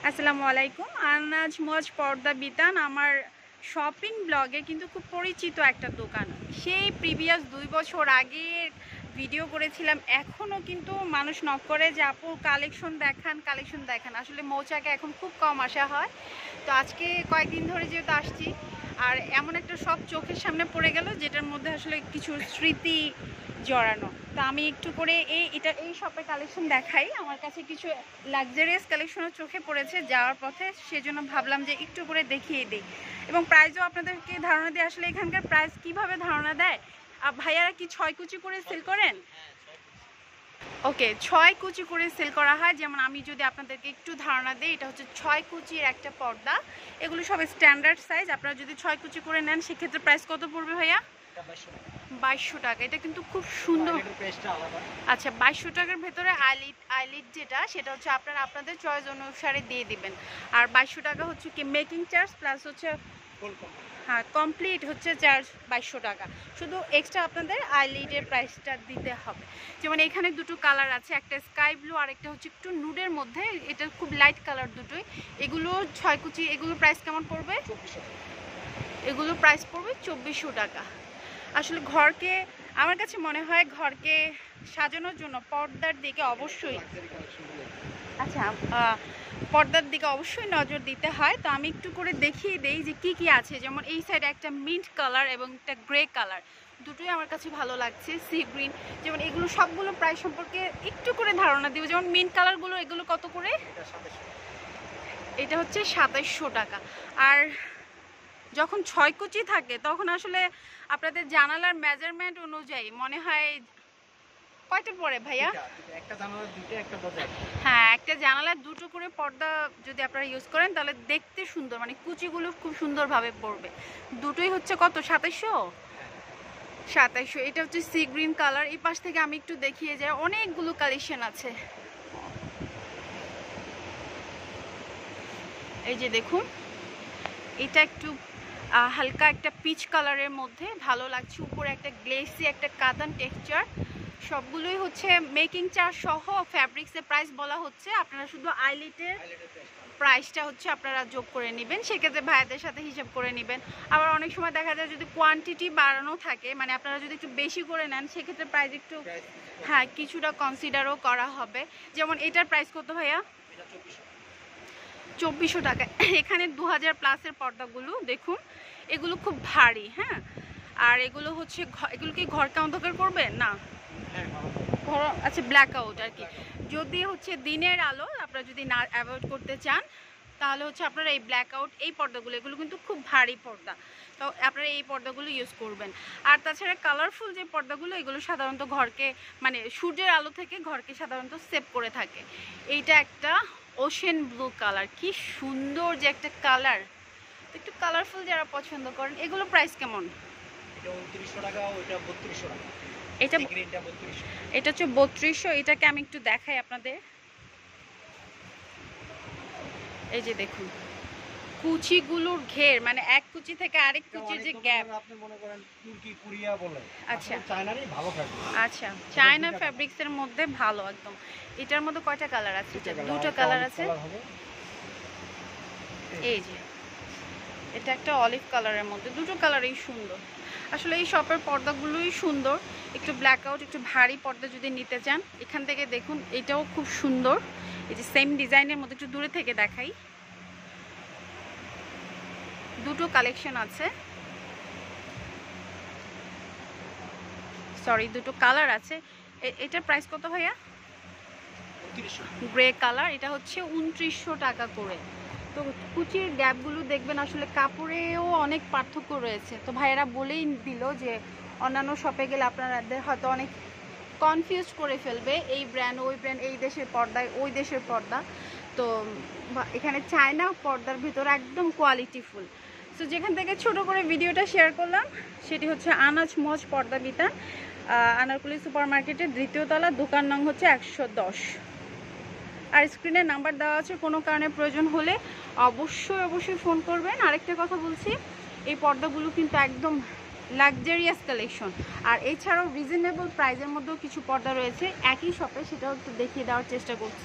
আসসালামু আলাইকুম। আনাজ মজ পর্দা বিতান আমার শপিং ব্লগে কিন্তু খুব পরিচিত একটা দোকান। সেই প্রিভিয়াস 2 বছর আগে ভিডিও করেছিলাম, এখনও কিন্তু মানুষ নক করে যে আপু কালেকশন দেখান। আসলে মৌচাকে এখন খুব কম আসা হয়, তো আজকে কয়েকদিন ধরে যেহেতু আসছি আর এমন একটা সব চোখের সামনে পড়ে গেল যেটার মধ্যে আসলে কিছু স্মৃতি জড়ানো। তো আমি একটু করে এই শপের কালেকশন দেখাই। আমার কাছে কিছু লাক্সারিয়াস কালেকশনও চোখে পড়েছে যাওয়ার পথে, সেজন্য ভাবলাম যে একটু করে দেখিয়ে দিই এবং প্রাইসও আপনাদেরকে ধারণা দিয়ে। আসলে এখানকার প্রাইস কিভাবে ধারণা দেয়, ভাইয়ারা কি 6 কুচি করে সেল করেন? ওকে, 6 কুচি করে সেল করা হয়। যেমন আমি যদি আপনাদেরকে একটু ধারণা দিই, এটা হচ্ছে 6 কুচির একটা পর্দা। এগুলো সব স্ট্যান্ডার্ড সাইজ। আপনারা যদি 6 কুচি করে নেন সেক্ষেত্রে প্রাইস কত পড়বে ভাইয়া? 2200 টাকা। এটা কিন্তু খুব সুন্দর। আচ্ছা, 2200 টাকার ভেতরে আইলিট যেটা, সেটা হচ্ছে আপনারা আপনাদের চয়েস অনুসারে দিয়ে দিবেন। আর 2200 টাকা হচ্ছে কি মেকিং চার্জ প্লাস হচ্ছে, হ্যাঁ কমপ্লিট হচ্ছে চার্জ 2200 টাকা। শুধু এক্সট্রা আপনাদের আইলিটের প্রাইসটা দিতে হবে। যেমন এখানে দুটো কালার আছে, একটা স্কাই ব্লু আর একটা হচ্ছে একটু নুডের মধ্যে। এটা খুব লাইট কালার দুটোই। এগুলো 6 কুচি। এগুলো প্রাইস কেমন পড়বে? এগুলো প্রাইস পড়বে 2400 টাকা। আসলে ঘরকে, আমার কাছে মনে হয় ঘরকে সাজানোর জন্য পর্দার দিকে অবশ্যই, আচ্ছা পর্দার দিকে অবশ্যই নজর দিতে হয়। তো আমি একটু করে দেখিয়ে দেই যে কি কি আছে। যেমন এই সাইডে একটা মিন্ট কালার এবং একটা গ্রে কালার, দুটোই আমার কাছে ভালো লাগছে। সি গ্রিন, যেমন এগুলো সবগুলো প্রাইস সম্পর্কে একটু করে ধারণা দিব। যেমন মিন্ট কালারগুলো, এগুলো কত করে? এটা হচ্ছে 2700 টাকা। আর যখন 6 কুচি থাকে তখন আসলে আপনাদের জানালার মেজারমেন্ট অনুযায়ী মনে হয় কয়টা পড়ে ভাইয়া? হ্যাঁ, একটা জানালার দুটো করে পর্দা যদি আপনারা ইউজ করেন তাহলে দেখতে সুন্দর, মানে কুচিগুলো খুব সুন্দরভাবে পড়বে। দুটোই হচ্ছে কত? 2700। এটা হচ্ছে সি গ্রিন কালার। এই পাশ থেকে আমি একটু দেখিয়ে যাই, অনেকগুলো কালেকশন আছে। এই যে দেখুন, এটা একটু হালকা একটা পিচ কালারের মধ্যে ভালো লাগছে। উপরে একটা গ্লেসি একটা কাতান টেক্সচার। সবগুলোই হচ্ছে মেকিং চার্জ সহ ফ্যাব্রিক্সের প্রাইস বলা হচ্ছে। আপনারা শুধু আইলিটের প্রাইসটা হচ্ছে আপনারা যোগ করে নেবেন, সেক্ষেত্রে ভাইয়াদের সাথে হিসাব করে নেবেন। আবার অনেক সময় দেখা যায় যদি কোয়ান্টিটি বাড়ানো থাকে, মানে আপনারা যদি একটু বেশি করে নেন সেক্ষেত্রে প্রাইস একটু, হ্যাঁ কিছুটা কনসিডারও করা হবে। যেমন এটার প্রাইস কত ভাইয়া? 2400 টাকা। এখানে 2000 প্লাসের পর্দাগুলো দেখুন, এগুলো খুব ভারী। হ্যাঁ, আর এগুলো হচ্ছে, এগুলো কি ঘরকে অন্ধকার করবে না? ঘর, আচ্ছা ব্ল্যাক আউট আর কি। যদি হচ্ছে দিনের আলো আপনারা যদি না অ্যাভয়েড করতে চান তাহলে হচ্ছে আপনারা এই ব্ল্যাক আউট, এই পর্দাগুলো, এগুলো কিন্তু খুব ভারী পর্দা, তো আপনারা এই পর্দাগুলো ইউজ করবেন। আর তাছাড়া কালারফুল যে পর্দাগুলো, এগুলো সাধারণত ঘরকে, মানে সূর্যের আলো থেকে ঘরকে সাধারণত সেভ করে থাকে। এইটা একটা ওশেন ব্লু কালার, কি সুন্দর যে একটা কালার। একটু কালারফুল যারা পছন্দ করেন, এগুলো প্রাইস কেমন? এটা এটা হচ্ছে 3200। এটাকে আমি একটু দেখাই আপনাদের। এই যে দেখুন কুচিগুলোর ঘের, মানে এক কুচি থেকে আরেক কুচির যে গ্যাপ। আপনি মনে করেন তুর্কি কোরিয়া বলে, আচ্ছা চায়নারই ভালো ফ্যাব্রিক। আচ্ছা, চায়না ফ্যাব্রিক্সের মধ্যে ভালো একদম। এটার মধ্যে কয়টা কালার আছে? দুটো কালার আছে। এই যে এটা একটা অলিভ কালারের মধ্যে, দুটো কালারই সুন্দর। আসলে এই শপের পর্দাগুলোই সুন্দর। একটু ব্ল্যাক আউট, একটু ভারী পর্দা যদি নিতে চান, এখান থেকে দেখুন এটাও খুব সুন্দর। এই যে সেম ডিজাইনের মধ্যে, একটু দূরে থেকে দেখাই, দুটো কালেকশন আছে, সরি দুটো কালার আছে। এটার প্রাইস কত ভাইয়া? Grey colour. এটা হচ্ছে 2900 টাকা করে। তো কুচির গ্যাপগুলো দেখবেন, আসলে কাপড়েও অনেক পার্থক্য রয়েছে। তো ভাইয়েরা বলেই দিল যে অন্যান্য শপে গেলে আপনাদের হয়তো অনেক কনফিউজ করে ফেলবে, এই ব্র্যান্ড ওই ব্র্যান্ড, এই দেশের পর্দায় ওই দেশের পর্দা। তো এখানে চায়না পর্দার ভিতরে একদম কোয়ালিটিফুল। তো যেখান থেকে ছোট করে ভিডিওটা শেয়ার করলাম সেটি হচ্ছে আনাজ মজ পর্দা বিতান, আনারকুলি সুপার মার্কেটের দ্বিতীয় তলা, দোকান নং হচ্ছে 110। আর স্ক্রিনে নাম্বার দেওয়া আছে, কোনো কারণে প্রয়োজন হলে অবশ্যই ফোন করবেন। আরেকটা কথা বলছি, এই পর্দাগুলো কিন্তু একদম লাক্সারিয়াস কালেকশন। আর এছাড়াও রিজনেবল প্রাইসের মধ্যেও কিছু পর্দা রয়েছে একই শপে, সেটাও একটু দেখিয়ে দেওয়ার চেষ্টা করছি।